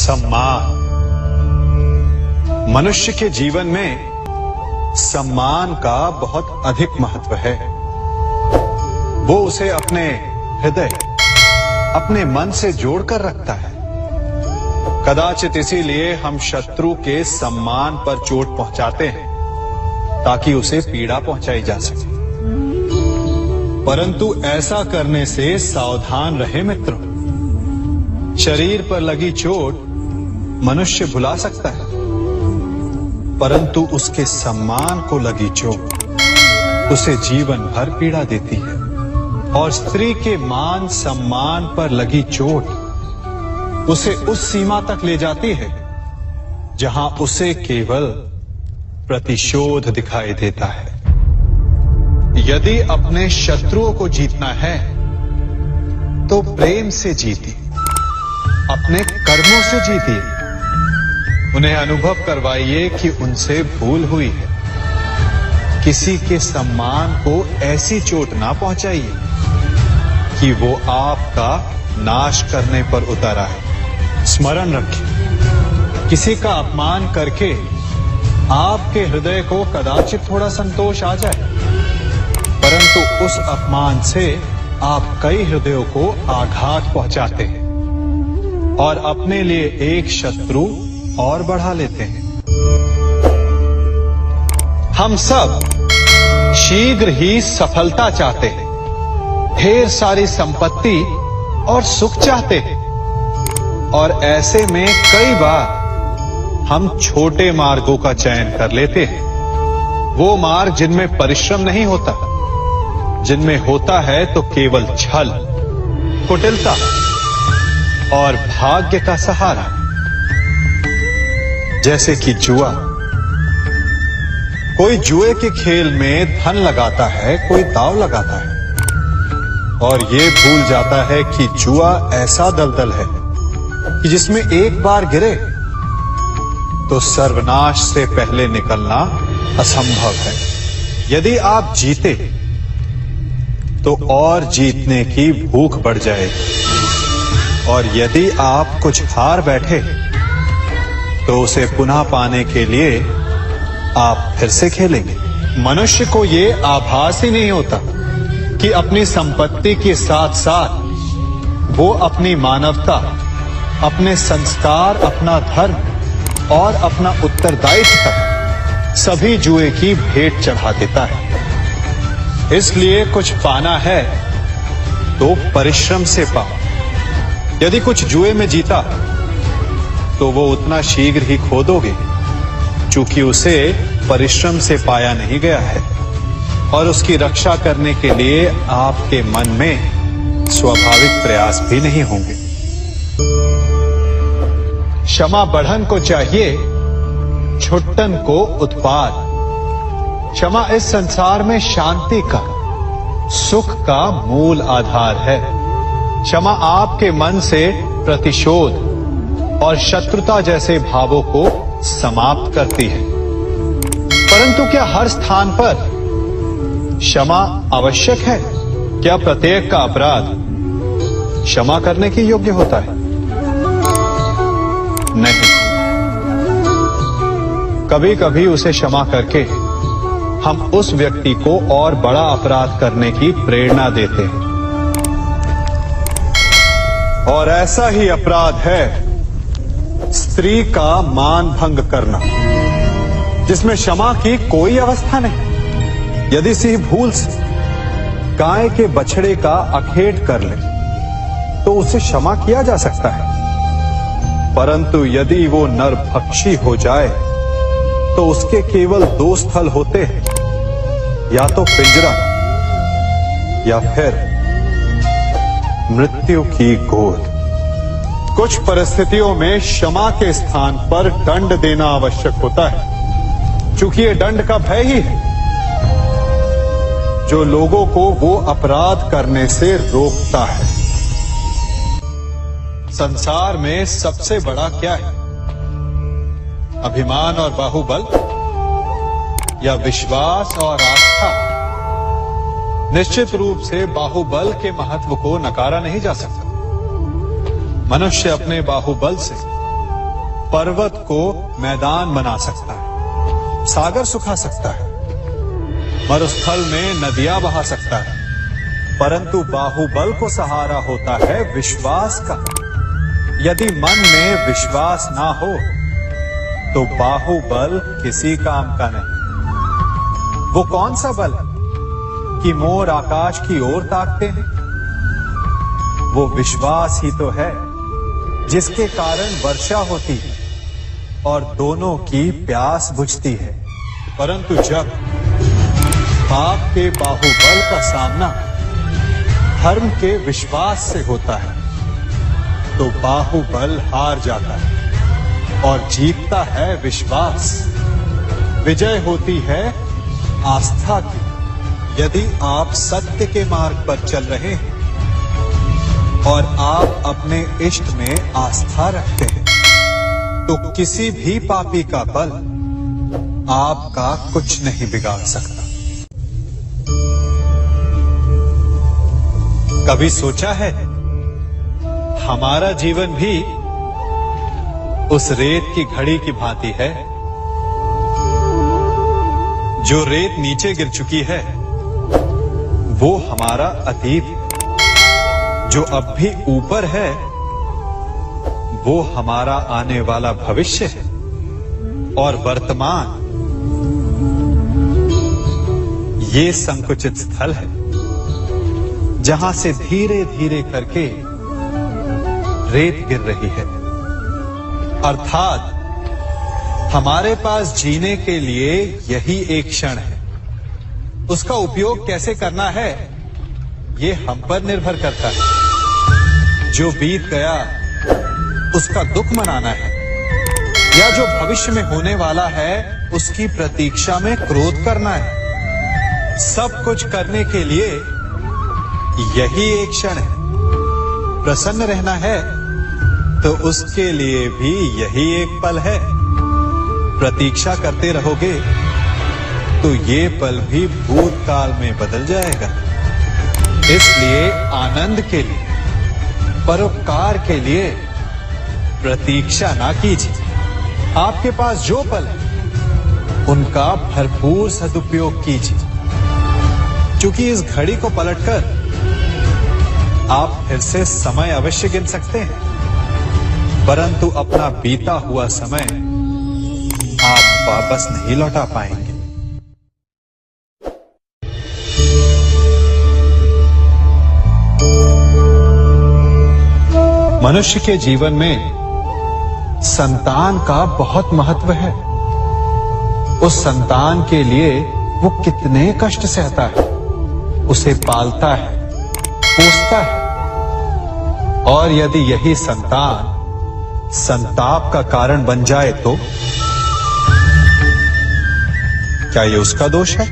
सम्मान। मनुष्य के जीवन में सम्मान का बहुत अधिक महत्व है। वो उसे अपने हृदय, अपने मन से जोड़कर रखता है। कदाचित इसीलिए हम शत्रु के सम्मान पर चोट पहुंचाते हैं ताकि उसे पीड़ा पहुंचाई जा सके। परंतु ऐसा करने से सावधान रहे मित्रों। शरीर पर लगी चोट मनुष्य भुला सकता है, परंतु उसके सम्मान को लगी चोट उसे जीवन भर पीड़ा देती है। और स्त्री के मान सम्मान पर लगी चोट उसे उस सीमा तक ले जाती है जहां उसे केवल प्रतिशोध दिखाई देता है। यदि अपने शत्रुओं को जीतना है तो प्रेम से जीतिए, अपने कर्मों से जीतिए। उन्हें अनुभव करवाइए कि उनसे भूल हुई है। किसी के सम्मान को ऐसी चोट ना पहुंचाइए कि वो आपका नाश करने पर उतर आए। स्मरण रखिए, किसी का अपमान करके आपके हृदय को कदाचित थोड़ा संतोष आ जाए, परंतु उस अपमान से आप कई हृदयों को आघात पहुंचाते हैं और अपने लिए एक शत्रु और बढ़ा लेते हैं। हम सब शीघ्र ही सफलता चाहते हैं, ढेर सारी संपत्ति और सुख चाहते हैं, और ऐसे में कई बार हम छोटे मार्गों का चयन कर लेते हैं। वो मार्ग जिनमें परिश्रम नहीं होता, जिनमें होता है तो केवल छल, कुटिलता और भाग्य का सहारा। जैसे कि जुआ। कोई जुए के खेल में धन लगाता है, कोई दांव लगाता है और ये भूल जाता है कि जुआ ऐसा दलदल है कि जिसमें एक बार गिरे तो सर्वनाश से पहले निकलना असंभव है। यदि आप जीते तो और जीतने की भूख बढ़ जाएगी, और यदि आप कुछ हार बैठे तो उसे पुनः पाने के लिए आप फिर से खेलेंगे। मनुष्य को ये आभास ही नहीं होता कि अपनी संपत्ति के साथ साथ वो अपनी मानवता, अपने संस्कार, अपना धर्म और अपना उत्तरदायित्व सभी जुए की भेंट चढ़ा देता है। इसलिए कुछ पाना है तो परिश्रम से पाओ। यदि कुछ जुए में जीता तो वो उतना शीघ्र ही खो दोगे, चूंकि उसे परिश्रम से पाया नहीं गया है, और उसकी रक्षा करने के लिए आपके मन में स्वाभाविक प्रयास भी नहीं होंगे। क्षमा बढ़न को चाहिए, छुट्टन को उत्पाद। क्षमा इस संसार में शांति का, सुख का मूल आधार है। क्षमा आपके मन से प्रतिशोध और शत्रुता जैसे भावों को समाप्त करती है। परंतु क्या हर स्थान पर क्षमा आवश्यक है? क्या प्रत्येक का अपराध क्षमा करने के योग्य होता है? नहीं। कभी कभी उसे क्षमा करके हम उस व्यक्ति को और बड़ा अपराध करने की प्रेरणा देते हैं, और ऐसा ही अपराध है स्त्री का मान भंग करना, जिसमें क्षमा की कोई अवस्था नहीं। यदि सिंह भूल से गाय के बछड़े का अखेट कर ले तो उसे क्षमा किया जा सकता है, परंतु यदि वो नरभक्षी हो जाए तो उसके केवल दो स्थल होते हैं, या तो पिंजरा या फिर मृत्यु की गोद। कुछ परिस्थितियों में क्षमा के स्थान पर दंड देना आवश्यक होता है, चूंकि ये दंड का भय ही है जो लोगों को वो अपराध करने से रोकता है। संसार में सबसे बड़ा क्या है? अभिमान और बाहुबल, या विश्वास और आस्था? निश्चित रूप से बाहुबल के महत्व को नकारा नहीं जा सकता। मनुष्य अपने बाहुबल से पर्वत को मैदान बना सकता है, सागर सुखा सकता है, मरुस्थल में नदियां बहा सकता है, परंतु बाहुबल को सहारा होता है विश्वास का। यदि मन में विश्वास ना हो तो बाहुबल किसी काम का नहीं। वो कौन सा बल कि मोर आकाश की ओर ताकते हैं? वो विश्वास ही तो है जिसके कारण वर्षा होती है और दोनों की प्यास बुझती है। परंतु जब पाप के बाहुबल का सामना धर्म के विश्वास से होता है तो बाहुबल हार जाता है और जीतता है विश्वास। विजय होती है आस्था की। यदि आप सत्य के मार्ग पर चल रहे हैं और आप अपने इष्ट में आस्था रखते हैं तो किसी भी पापी का बल आपका कुछ नहीं बिगाड़ सकता। कभी सोचा है हमारा जीवन भी उस रेत की घड़ी की भांति है? जो रेत नीचे गिर चुकी है वो हमारा अतीत है, जो अब भी ऊपर है वो हमारा आने वाला भविष्य है, और वर्तमान ये संकुचित स्थल है जहां से धीरे धीरे करके रेत गिर रही है। अर्थात हमारे पास जीने के लिए यही एक क्षण है। उसका उपयोग कैसे करना है ये हम पर निर्भर करता है। जो बीत गया उसका दुख मनाना है या जो भविष्य में होने वाला है उसकी प्रतीक्षा में क्रोध करना है। सब कुछ करने के लिए यही एक क्षण है। प्रसन्न रहना है तो उसके लिए भी यही एक पल है। प्रतीक्षा करते रहोगे तो ये पल भी भूतकाल में बदल जाएगा। इसलिए आनंद के लिए, परोपकार के लिए प्रतीक्षा ना कीजिए। आपके पास जो पल है उनका भरपूर सदुपयोग कीजिए, क्योंकि इस घड़ी को पलटकर आप फिर से समय अवश्य गिन सकते हैं, परंतु अपना बीता हुआ समय आप वापस नहीं लौटा पाएंगे। मनुष्य के जीवन में संतान का बहुत महत्व है। उस संतान के लिए वो कितने कष्ट सहता है, उसे पालता है, पोसता है, और यदि यही संतान संताप का कारण बन जाए तो क्या ये उसका दोष है?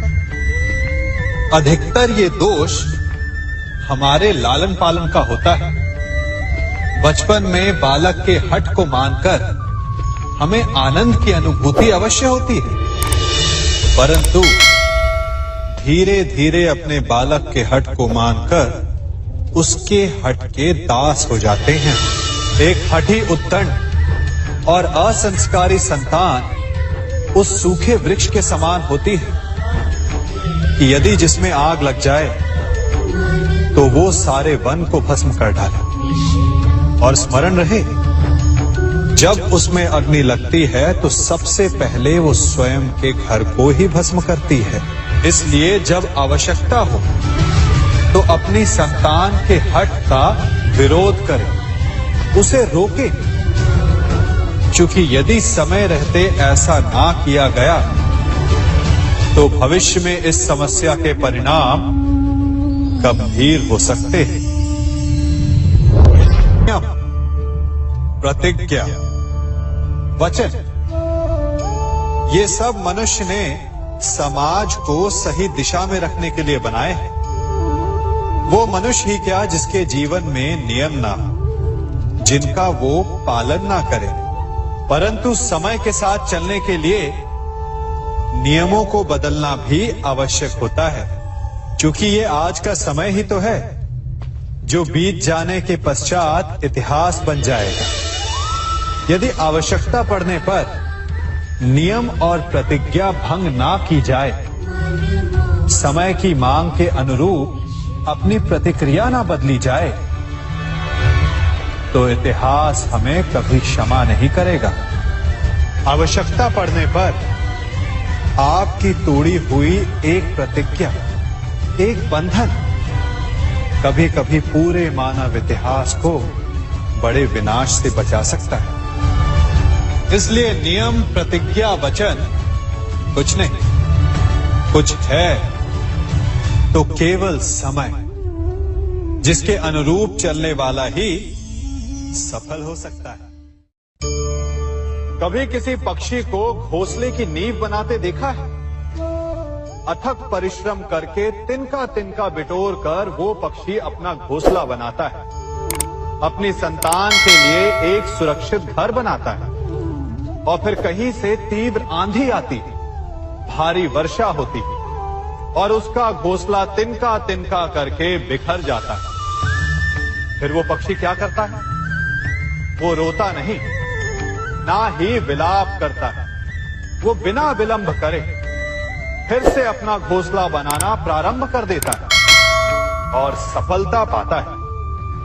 अधिकतर ये दोष हमारे लालन पालन का होता है। बचपन में बालक के हठ को मानकर हमें आनंद की अनुभूति अवश्य होती है, परंतु धीरे धीरे अपने बालक के हठ को मानकर उसके हठ के दास हो जाते हैं। एक हठी उद्दंड और असंस्कारी संतान उस सूखे वृक्ष के समान होती है कि यदि जिसमें आग लग जाए तो वो सारे वन को भस्म कर डाले। और स्मरण रहे, जब उसमें अग्नि लगती है तो सबसे पहले वो स्वयं के घर को ही भस्म करती है। इसलिए जब आवश्यकता हो तो अपनी संतान के हठ का विरोध करें, उसे रोके, क्योंकि यदि समय रहते ऐसा ना किया गया तो भविष्य में इस समस्या के परिणाम गंभीर हो सकते हैं। प्रतिज्ञा, वचन, ये सब मनुष्य ने समाज को सही दिशा में रखने के लिए बनाए हैं। वो मनुष्य ही क्या जिसके जीवन में नियम ना हो, जिनका वो पालन ना करे, परंतु समय के साथ चलने के लिए नियमों को बदलना भी आवश्यक होता है, क्योंकि ये आज का समय ही तो है जो बीत जाने के पश्चात इतिहास बन जाएगा। यदि आवश्यकता पड़ने पर नियम और प्रतिज्ञा भंग ना की जाए, समय की मांग के अनुरूप अपनी प्रतिक्रिया ना बदली जाए, तो इतिहास हमें कभी क्षमा नहीं करेगा। आवश्यकता पड़ने पर आपकी तोड़ी हुई एक प्रतिज्ञा, एक बंधन कभी कभी पूरे मानव इतिहास को बड़े विनाश से बचा सकता है। इसलिए नियम, प्रतिज्ञा, वचन कुछ नहीं, कुछ है तो केवल समय, जिसके अनुरूप चलने वाला ही सफल हो सकता है। कभी किसी पक्षी को घोंसले की नींव बनाते देखा है? अथक परिश्रम करके तिनका तिनका बिटोर कर वो पक्षी अपना घोंसला बनाता है, अपनी संतान के लिए एक सुरक्षित घर बनाता है। और फिर कहीं से तीव्र आंधी आती है, भारी वर्षा होती है और उसका घोंसला तिनका तिनका करके बिखर जाता है। फिर वो पक्षी क्या करता है? वो रोता नहीं, ना ही विलाप करता है। वो बिना विलंब करे फिर से अपना घोंसला बनाना प्रारंभ कर देता है और सफलता पाता है।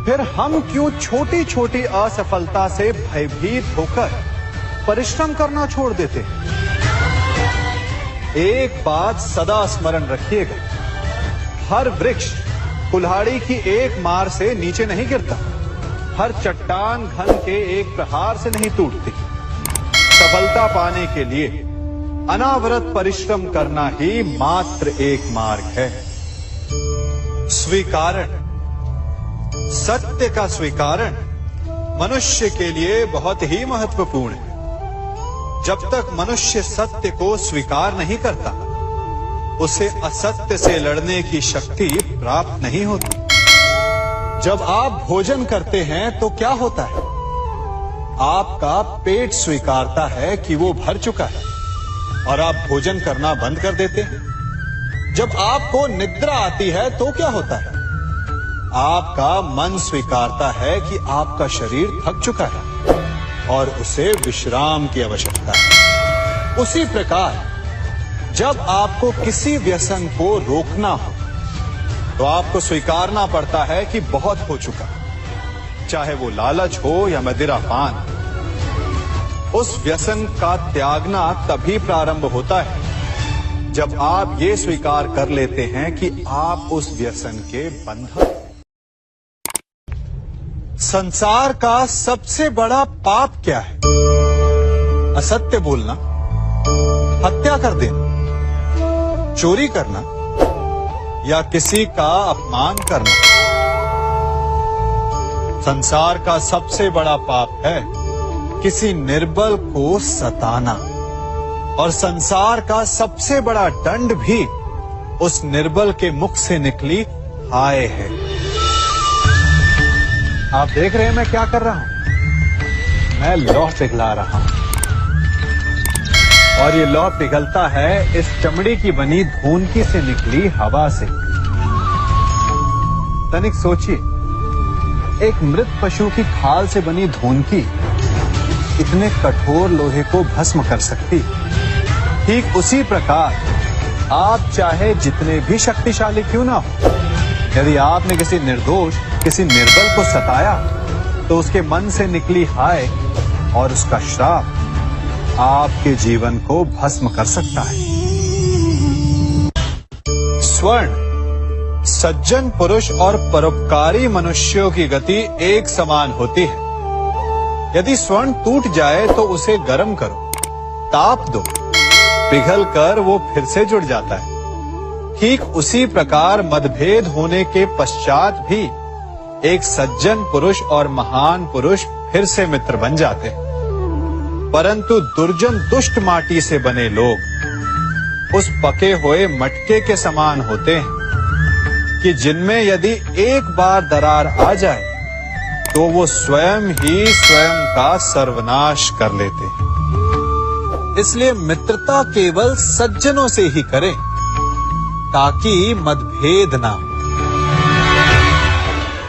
फिर हम क्यों छोटी छोटी असफलता से भयभीत होकर परिश्रम करना छोड़ देते हैं? एक बात सदा स्मरण रखिएगा, हर वृक्ष कुल्हाड़ी की एक मार से नीचे नहीं गिरता, हर चट्टान घन के एक प्रहार से नहीं टूटती। सफलता पाने के लिए अनावरत परिश्रम करना ही मात्र एक मार्ग है। स्वीकारण, सत्य का स्वीकारण मनुष्य के लिए बहुत ही महत्वपूर्ण है। जब तक मनुष्य सत्य को स्वीकार नहीं करता, उसे असत्य से लड़ने की शक्ति प्राप्त नहीं होती। जब आप भोजन करते हैं तो क्या होता है? आपका पेट स्वीकारता है कि वो भर चुका है और आप भोजन करना बंद कर देते हैं। जब आपको निद्रा आती है तो क्या होता है? आपका मन स्वीकारता है कि आपका शरीर थक चुका है और उसे विश्राम की आवश्यकता है। उसी प्रकार जब आपको किसी व्यसन को रोकना हो तो आपको स्वीकारना पड़ता है कि बहुत हो चुका, चाहे वो लालच हो या मदिरापान। उस व्यसन का त्यागना तभी प्रारंभ होता है जब आप ये स्वीकार कर लेते हैं कि आप उस व्यसन के बंधक। संसार का सबसे बड़ा पाप क्या है? असत्य बोलना, हत्या कर देना, चोरी करना या किसी का अपमान करना। संसार का सबसे बड़ा पाप है किसी निर्बल को सताना, और संसार का सबसे बड़ा दंड भी उस निर्बल के मुख से निकली हाय है। आप देख रहे हैं मैं क्या कर रहा हूं? मैं लौह पिघला रहा हूं और ये लौह पिघलता है इस चमड़ी की बनी धूनकी से निकली हवा से। तनिक सोचिए, एक मृत पशु की खाल से बनी धूनकी इतने कठोर लोहे को भस्म कर सकती। ठीक उसी प्रकार आप चाहे जितने भी शक्तिशाली क्यों ना हो, यदि आपने किसी निर्दोष, किसी निर्बल को सताया तो उसके मन से निकली हाय और उसका श्राप आपके जीवन को भस्म कर सकता है। स्वर्ण, सज्जन पुरुष और परोपकारी मनुष्यों की गति एक समान होती है। यदि स्वर्ण टूट जाए तो उसे गर्म करो, ताप दो, पिघल कर वो फिर से जुड़ जाता है। ठीक उसी प्रकार मतभेद होने के पश्चात भी एक सज्जन पुरुष और महान पुरुष फिर से मित्र बन जाते हैं। परंतु दुर्जन दुष्ट माटी से बने लोग उस पके हुए मटके के समान होते हैं कि जिनमें यदि एक बार दरार आ जाए तो वो स्वयं ही स्वयं का सर्वनाश कर लेते हैं। इसलिए मित्रता केवल सज्जनों से ही करें ताकि मतभेद ना हो।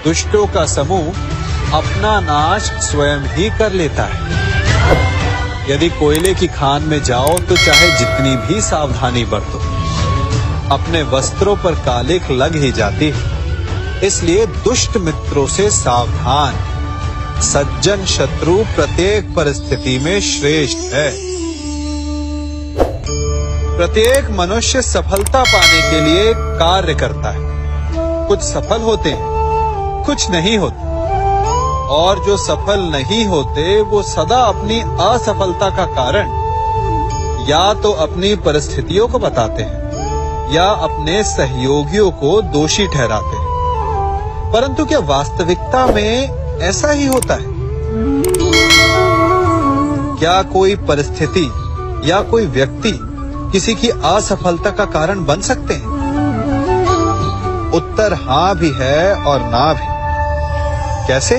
दुष्टों का समूह अपना नाश स्वयं ही कर लेता है। यदि कोयले की खान में जाओ तो चाहे जितनी भी सावधानी बरतो, अपने वस्त्रों पर कालिख लग ही जाती है। इसलिए दुष्ट मित्रों से सावधान, सज्जन शत्रु प्रत्येक परिस्थिति में श्रेष्ठ है। प्रत्येक मनुष्य सफलता पाने के लिए कार्य करता है। कुछ सफल होते हैं, कुछ नहीं होते, और जो सफल नहीं होते वो सदा अपनी असफलता का कारण या तो अपनी परिस्थितियों को बताते हैं या अपने सहयोगियों को दोषी ठहराते हैं। परंतु क्या वास्तविकता में ऐसा ही होता है? क्या कोई परिस्थिति या कोई व्यक्ति किसी की असफलता का कारण बन सकते हैं? उत्तर हां भी है और ना भी। कैसे?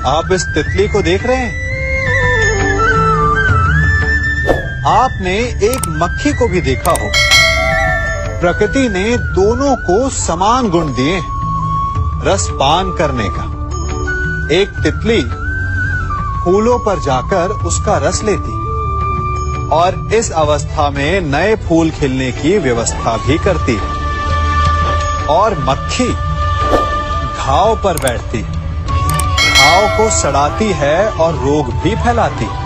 आप इस तितली को देख रहे हैं, आपने एक मक्खी को भी देखा हो। प्रकृति ने दोनों को समान गुण दिए हैं रस पान करने का। एक तितली फूलों पर जाकर उसका रस लेती और इस अवस्था में नए फूल खिलने की व्यवस्था भी करती है, और मक्खी घाव पर बैठती है, घाव को सड़ाती है और रोग भी फैलाती है।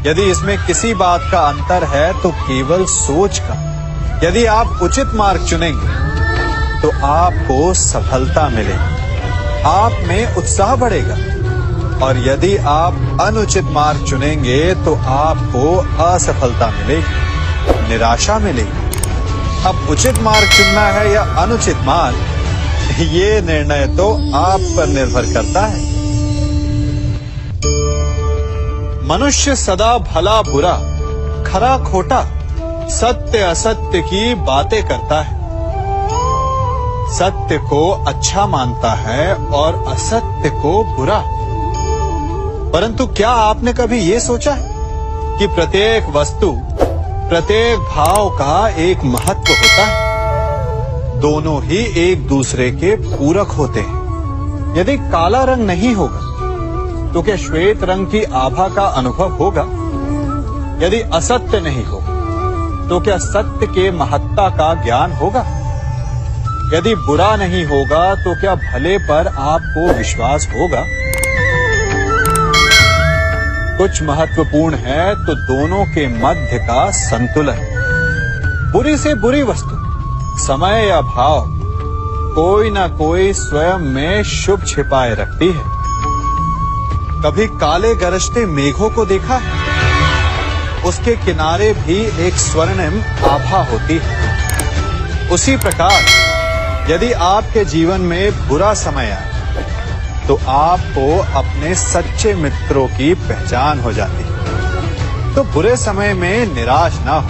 यदि इसमें किसी बात का अंतर है तो केवल सोच का। यदि आप उचित मार्ग चुनेंगे तो आपको सफलता मिलेगी, आप में उत्साह बढ़ेगा, और यदि आप अनुचित मार्ग चुनेंगे तो आपको असफलता मिलेगी, निराशा मिलेगी। अब उचित मार्ग चुनना है या अनुचित मार्ग, ये निर्णय तो आप पर निर्भर करता है। मनुष्य सदा भला बुरा, खरा खोटा, सत्य असत्य की बातें करता है। सत्य को अच्छा मानता है और असत्य को बुरा। परंतु क्या आपने कभी ये सोचा है कि प्रत्येक वस्तु, प्रत्येक भाव का एक महत्व होता है? दोनों ही एक दूसरे के पूरक होते हैं। यदि काला रंग नहीं होगा तो क्या श्वेत रंग की आभा का अनुभव होगा? यदि असत्य नहीं होगा तो क्या सत्य के महत्ता का ज्ञान होगा? यदि बुरा नहीं होगा तो क्या भले पर आपको विश्वास होगा? कुछ महत्वपूर्ण है तो दोनों के मध्य का संतुलन। बुरी से बुरी वस्तु, समय या भाव, कोई ना कोई स्वयं में शुभ छिपाए रखती है। कभी काले गरजते मेघों को देखा है? उसके किनारे भी एक स्वर्णिम आभा होती है। उसी प्रकार यदि आपके जीवन में बुरा समय आए तो आपको अपने सच्चे मित्रों की पहचान हो जाती है। तो बुरे समय में निराश ना हो,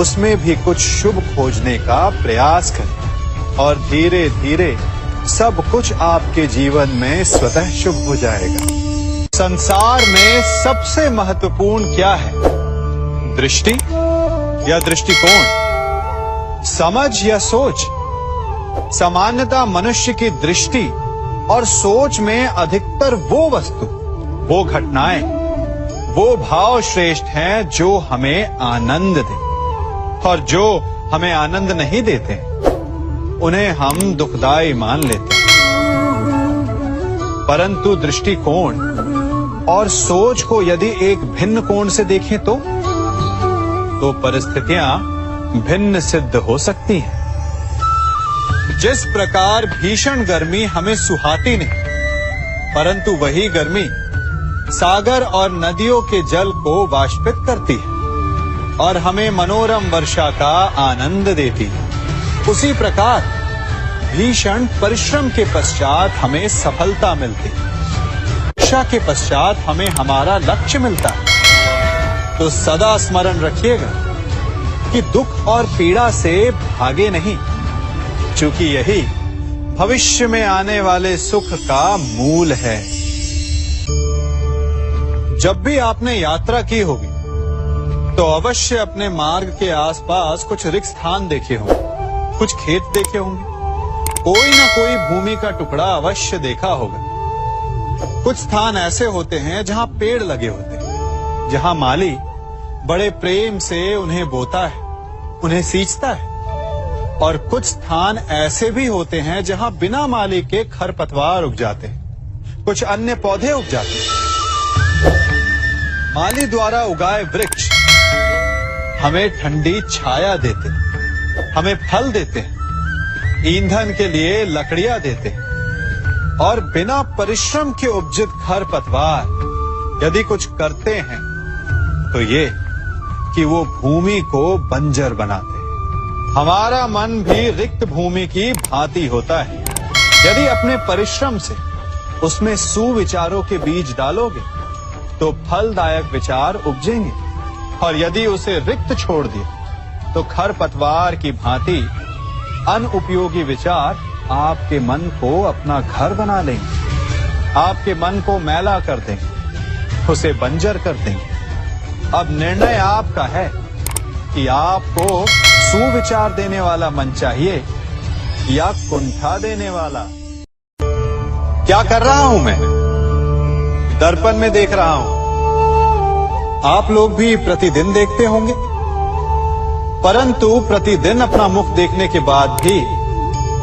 उसमें भी कुछ शुभ खोजने का प्रयास करें, और धीरे धीरे सब कुछ आपके जीवन में स्वतः शुभ हो जाएगा। संसार में सबसे महत्वपूर्ण क्या है? दृष्टि या दृष्टिकोण, समझ या सोच? सामान्यतः मनुष्य की दृष्टि और सोच में अधिकतर वो वस्तु, वो घटनाएं, वो भाव श्रेष्ठ हैं जो हमें आनंद दे, और जो हमें आनंद नहीं देते उन्हें हम दुखदाई मान लेते हैं। परंतु दृष्टिकोण और सोच को यदि एक भिन्न कोण से देखें तो परिस्थितियां भिन्न सिद्ध हो सकती हैं। जिस प्रकार भीषण गर्मी हमें सुहाती नहीं, परंतु वही गर्मी सागर और नदियों के जल को वाष्पित करती है और हमें मनोरम वर्षा का आनंद देती है, उसी प्रकार भीषण परिश्रम के पश्चात हमें सफलता मिलती है, इच्छा के पश्चात हमें हमारा लक्ष्य मिलता है। तो सदा स्मरण रखिएगा कि दुख और पीड़ा से भागे नहीं, क्योंकि यही भविष्य में आने वाले सुख का मूल है। जब भी आपने यात्रा की होगी तो अवश्य अपने मार्ग के आसपास कुछ रिक्त स्थान देखे होंगे, कुछ खेत देखे होंगे, कोई ना कोई भूमि का टुकड़ा अवश्य देखा होगा कुछ स्थान ऐसे होते हैं जहां पेड़ लगे होते हैं, जहां माली बड़े प्रेम से उन्हें बोता है, उन्हें सींचता है। और कुछ स्थान ऐसे भी होते हैं जहां बिना माली के खरपतवार उग जाते हैं, कुछ अन्य पौधे उग जाते हैं। माली द्वारा उगाए वृक्ष हमें ठंडी छाया देते हैं, हमें फल देते हैं, ईंधन के लिए लकड़ियां देते हैं। और बिना परिश्रम के उपजित खरपतवार यदि कुछ करते हैं तो ये कि वो भूमि को बंजर बनाते हैं। हमारा मन भी रिक्त भूमि की भांति होता है। यदि अपने परिश्रम से उसमें सुविचारों के बीज डालोगे तो फलदायक विचार उपजेंगे, और यदि उसे रिक्त छोड़ दिया तो खरपतवार की भांति अनुपयोगी विचार आपके मन को अपना घर बना लेंगे, आपके मन को मैला कर देंगे, उसे बंजर कर देंगे। अब निर्णय आपका है कि आपको सुविचार देने वाला मन चाहिए या कुंठा देने वाला। क्या कर रहा हूं मैं? दर्पण में देख रहा हूं। आप लोग भी प्रतिदिन देखते होंगे, परंतु प्रतिदिन अपना मुख देखने के बाद भी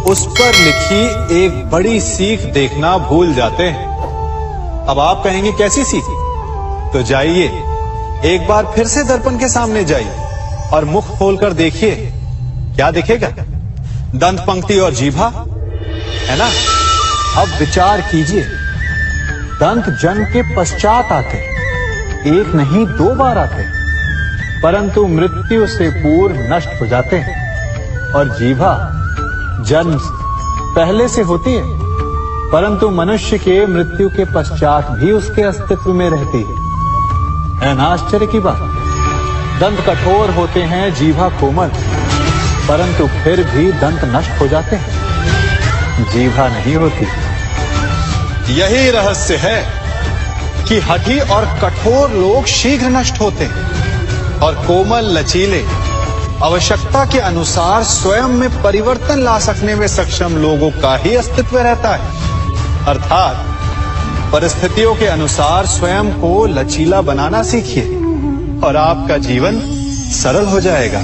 उस पर लिखी एक बड़ी सीख देखना भूल जाते हैं। अब आप कहेंगे कैसी सीख? तो जाइए एक बार फिर से दर्पण के सामने जाइए और मुख खोलकर देखिए, क्या दिखेगा? दंत पंक्ति और जीभा, है ना? अब विचार कीजिए, दंत जन्म के पश्चात आते, एक नहीं 2 बार आते, परंतु मृत्यु से पूर्व नष्ट हो जाते हैं। और जीभा जन्म पहले से होती है, परंतु मनुष्य के मृत्यु के पश्चात भी उसके अस्तित्व में रहती है ना? आश्चर्य की बात। दंत कठोर होते हैं, जीभा कोमल, परंतु फिर भी दंत नष्ट हो जाते हैं, जीभा नहीं होती। यही रहस्य है कि हठी और कठोर लोग शीघ्र नष्ट होते हैं और कोमल लचीले आवश्यकता के अनुसार स्वयं में परिवर्तन ला सकने में सक्षम लोगों का ही अस्तित्व रहता है। अर्थात परिस्थितियों के अनुसार स्वयं को लचीला बनाना सीखिए और आपका जीवन सरल हो जाएगा।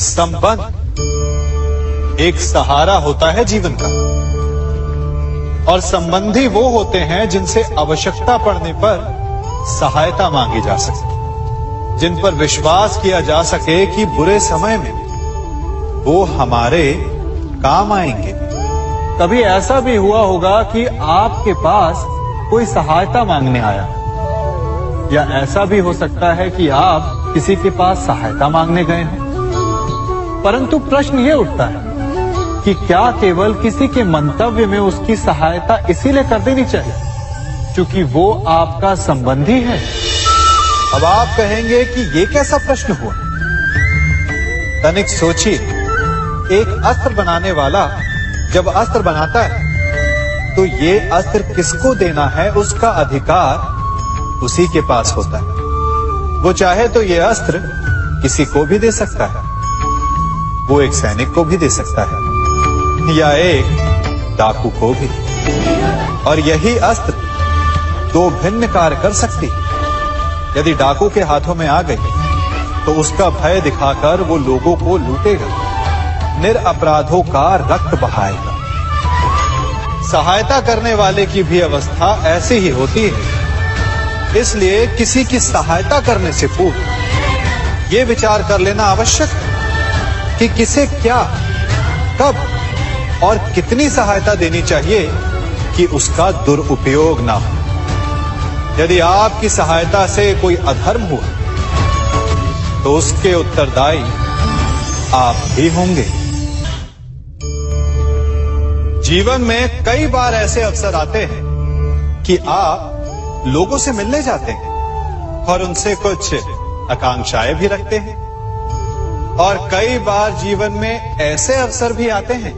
संबंध एक सहारा होता है जीवन का, और संबंधी वो होते हैं जिनसे आवश्यकता पड़ने पर सहायता मांगी जा सके, जिन पर विश्वास किया जा सके कि बुरे समय में वो हमारे काम आएंगे। कभी ऐसा भी हुआ होगा कि आपके पास कोई सहायता मांगने आया, या ऐसा भी हो सकता है कि आप किसी के पास सहायता मांगने गए हैं। परंतु प्रश्न ये उठता है कि क्या केवल किसी के मंतव्य में उसकी सहायता इसीलिए कर देनी चाहिए क्योंकि वो आपका संबंधी है? अब आप कहेंगे कि ये कैसा प्रश्न हुआ? तनिक सोचिए, एक अस्त्र बनाने वाला जब अस्त्र बनाता है तो ये अस्त्र किसको देना है उसका अधिकार उसी के पास होता है। वो चाहे तो ये अस्त्र किसी को भी दे सकता है, वो एक सैनिक को भी दे सकता है या एक डाकू को भी, और यही अस्त्र 2 भिन्न कार्य कर सकती है। यदि डाकू के हाथों में आ गई तो उसका भय दिखाकर वो लोगों को लूटेगा, निरपराधों का रक्त बहाएगा। सहायता करने वाले की भी अवस्था ऐसी ही होती है। इसलिए किसी की सहायता करने से पूर्व ये विचार कर लेना आवश्यक है कि किसे क्या, कब और कितनी सहायता देनी चाहिए कि उसका दुरुपयोग ना हो। यदि आपकी सहायता से कोई अधर्म हुआ तो उसके उत्तरदायी आप ही होंगे। जीवन में कई बार ऐसे अवसर आते हैं कि आप लोगों से मिलने जाते हैं और उनसे कुछ आकांक्षाएं भी रखते हैं, और कई बार जीवन में ऐसे अवसर भी आते हैं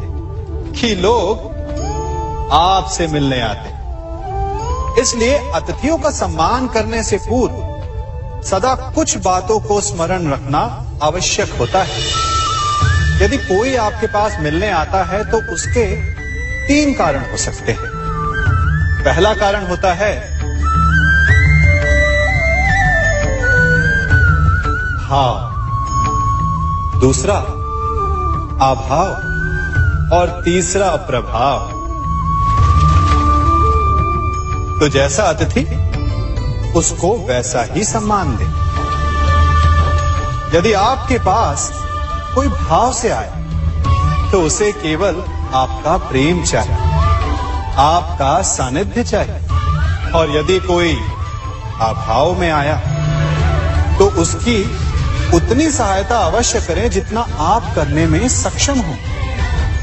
कि लोग आपसे मिलने आते हैं। इसलिए अतिथियों का सम्मान करने से पूर्व सदा कुछ बातों को स्मरण रखना आवश्यक होता है। यदि कोई आपके पास मिलने आता है तो उसके 3 कारण हो सकते हैं। पहला कारण होता है भाव, दूसरा अभाव और तीसरा प्रभाव। तो जैसा अतिथि उसको वैसा ही सम्मान दे। यदि आपके पास कोई भाव से आए तो उसे केवल आपका प्रेम चाहिए, आपका सानिध्य चाहिए। और यदि कोई अभाव में आया तो उसकी उतनी सहायता अवश्य करें जितना आप करने में सक्षम हो,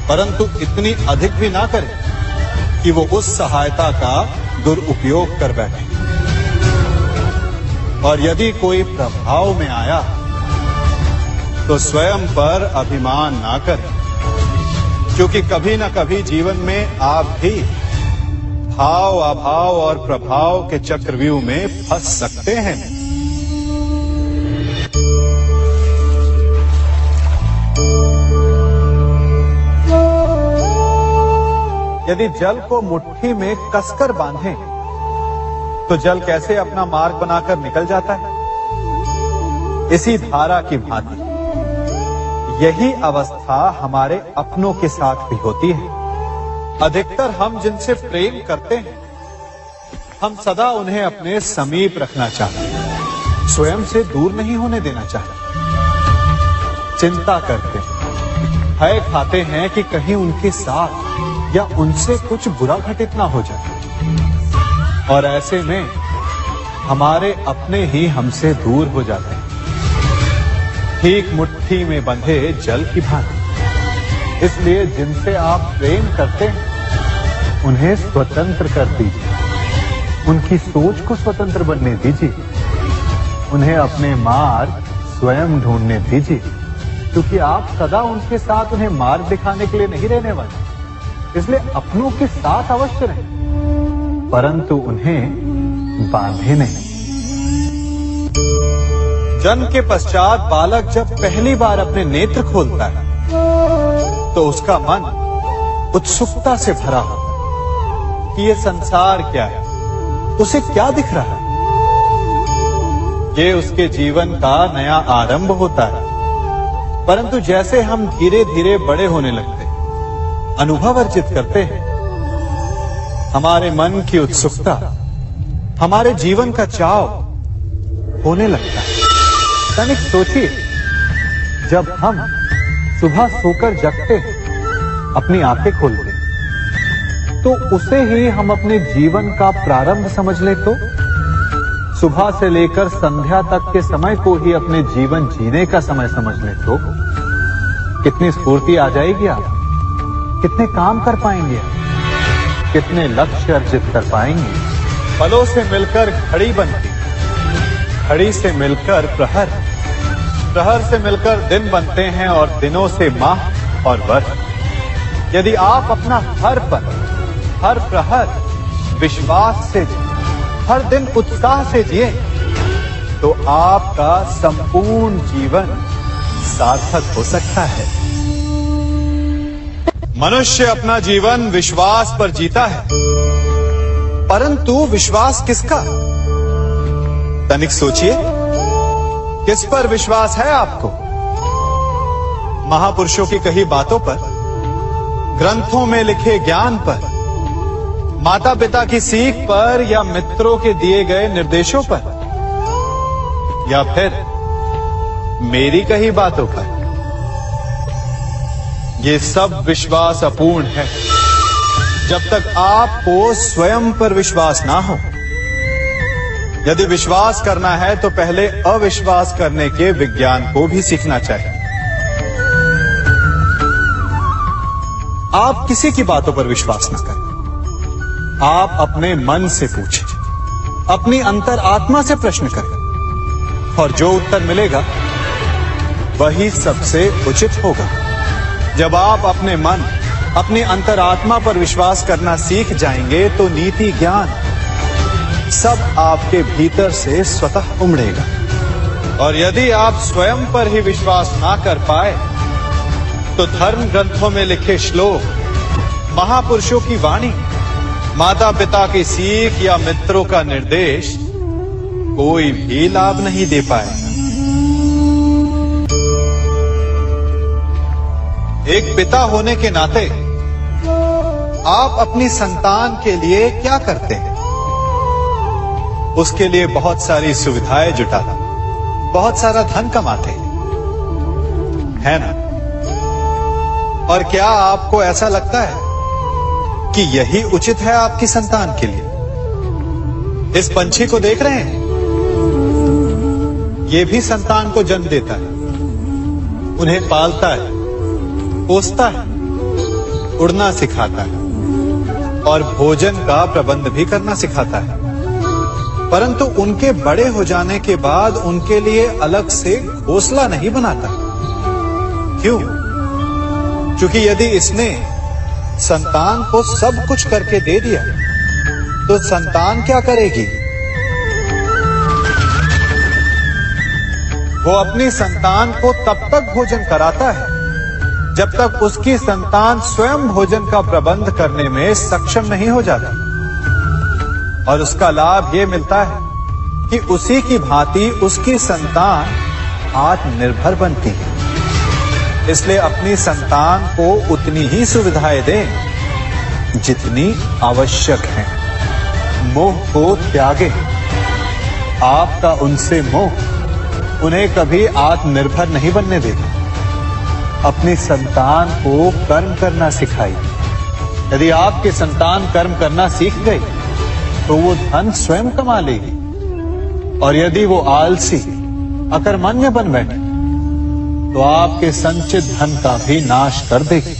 परंतु इतनी अधिक भी ना करें कि वो उस सहायता का दुरुपयोग कर बैठे। और यदि कोई प्रभाव में आया तो स्वयं पर अभिमान ना करें, क्योंकि कभी ना कभी जीवन में आप भी भाव, अभाव और प्रभाव के चक्रव्यूह में फंस सकते हैं। यदि जल को मुट्ठी में कसकर बांधें तो जल कैसे अपना मार्ग बनाकर निकल जाता है? इसी धारा की भांति यही अवस्था हमारे अपनों के साथ भी होती है। अधिकतर हम जिनसे प्रेम करते हैं, हम सदा उन्हें अपने समीप रखना चाहते हैं, स्वयं से दूर नहीं होने देना चाहते। चिंता करते हैं, भय खाते हैं कि कहीं उनके साथ या उनसे कुछ बुरा घटित ना हो जाए। और ऐसे में हमारे अपने ही हमसे दूर हो जाते हैं, ठीक मुट्ठी में बंधे जल की भांति। इसलिए जिनसे आप प्रेम करते हैं उन्हें स्वतंत्र कर दीजिए, उनकी सोच को स्वतंत्र बनने दीजिए, उन्हें अपने मार्ग स्वयं ढूंढने दीजिए, क्योंकि आप सदा उनके साथ उन्हें मार्ग दिखाने के लिए नहीं रहने वाले। इसलिए अपनों के साथ अवश्य रहें, परंतु उन्हें बांधे नहीं। जन्म के पश्चात बालक जब पहली बार अपने नेत्र खोलता है तो उसका मन उत्सुकता से भरा होता है कि ये संसार क्या है, उसे क्या दिख रहा है। ये उसके जीवन का नया आरंभ होता है। परंतु जैसे हम धीरे धीरे बड़े होने लगते हैं, अनुभव अर्जित करते हैं, हमारे मन की उत्सुकता, हमारे जीवन का चाव होने लगता है। तनिक सोचिए, जब हम सुबह सोकर जगते हैं, अपनी आंखें खोलते हैं, तो उसे ही हम अपने जीवन का प्रारंभ समझ ले तो सुबह से लेकर संध्या तक के समय को ही अपने जीवन जीने का समय समझ ले तो कितनी स्फूर्ति आ जाएगी। आप कितने काम कर पाएंगे, कितने लक्ष्य अर्जित कर पाएंगे। फलों से मिलकर घड़ी बनती, घड़ी से मिलकर प्रहर, प्रहर से मिलकर दिन बनते हैं और दिनों से माह और वर्ष। यदि आप अपना हर पल, हर प्रहर विश्वास से जिए, हर दिन उत्साह से जिए, तो आपका संपूर्ण जीवन सार्थक हो सकता है। मनुष्य अपना जीवन विश्वास पर जीता है, परंतु विश्वास किसका? तनिक सोचिए, किस पर विश्वास है आपको? महापुरुषों की कही बातों पर, ग्रंथों में लिखे ज्ञान पर, माता पिता की सीख पर, या मित्रों के दिए गए निर्देशों पर, या फिर मेरी कही बातों पर? ये सब विश्वास अपूर्ण है जब तक आपको स्वयं पर विश्वास ना हो। यदि विश्वास करना है तो पहले अविश्वास करने के विज्ञान को भी सीखना चाहिए। आप किसी की बातों पर विश्वास न करें, आप अपने मन से पूछें, अपनी अंतर आत्मा से प्रश्न करें, और जो उत्तर मिलेगा वही सबसे उचित होगा। जब आप अपने मन, अपनी अंतरात्मा पर विश्वास करना सीख जाएंगे तो नीति, ज्ञान सब आपके भीतर से स्वतः उमड़ेगा। और यदि आप स्वयं पर ही विश्वास ना कर पाए तो धर्म ग्रंथों में लिखे श्लोक, महापुरुषों की वाणी माता पिता की सीख या मित्रों का निर्देश कोई भी लाभ नहीं दे पाएगा। एक पिता होने के नाते आप अपनी संतान के लिए क्या करते हैं? उसके लिए बहुत सारी सुविधाएं जुटाते, बहुत सारा धन कमाते है ना? और क्या आपको ऐसा लगता है कि यही उचित है आपकी संतान के लिए? इस पंछी को देख रहे हैं, ये भी संतान को जन्म देता है, उन्हें पालता है, पोसता है, उड़ना सिखाता है और भोजन का प्रबंध भी करना सिखाता है। परंतु उनके बड़े हो जाने के बाद उनके लिए अलग से घोंसला नहीं बनाता। क्यों? क्योंकि यदि इसने संतान को सब कुछ करके दे दिया तो संतान क्या करेगी? वो अपनी संतान को तब तक भोजन कराता है जब तक उसकी संतान स्वयं भोजन का प्रबंध करने में सक्षम नहीं हो जाता। और उसका लाभ ये मिलता है कि उसी की भांति उसकी संतान आत्मनिर्भर बनती है। इसलिए अपनी संतान को उतनी ही सुविधाएं दें जितनी आवश्यक है। मोह को त्यागें। आपका उनसे मोह उन्हें कभी आत्मनिर्भर नहीं बनने देगा। अपनी संतान को कर्म करना सिखाइए। यदि आपकी संतान कर्म करना सीख गई तो वो धन स्वयं कमा लेगी, और यदि वो आलसी अकर्मण्य बन बैठे तो आपके संचित धन का भी नाश कर देगी।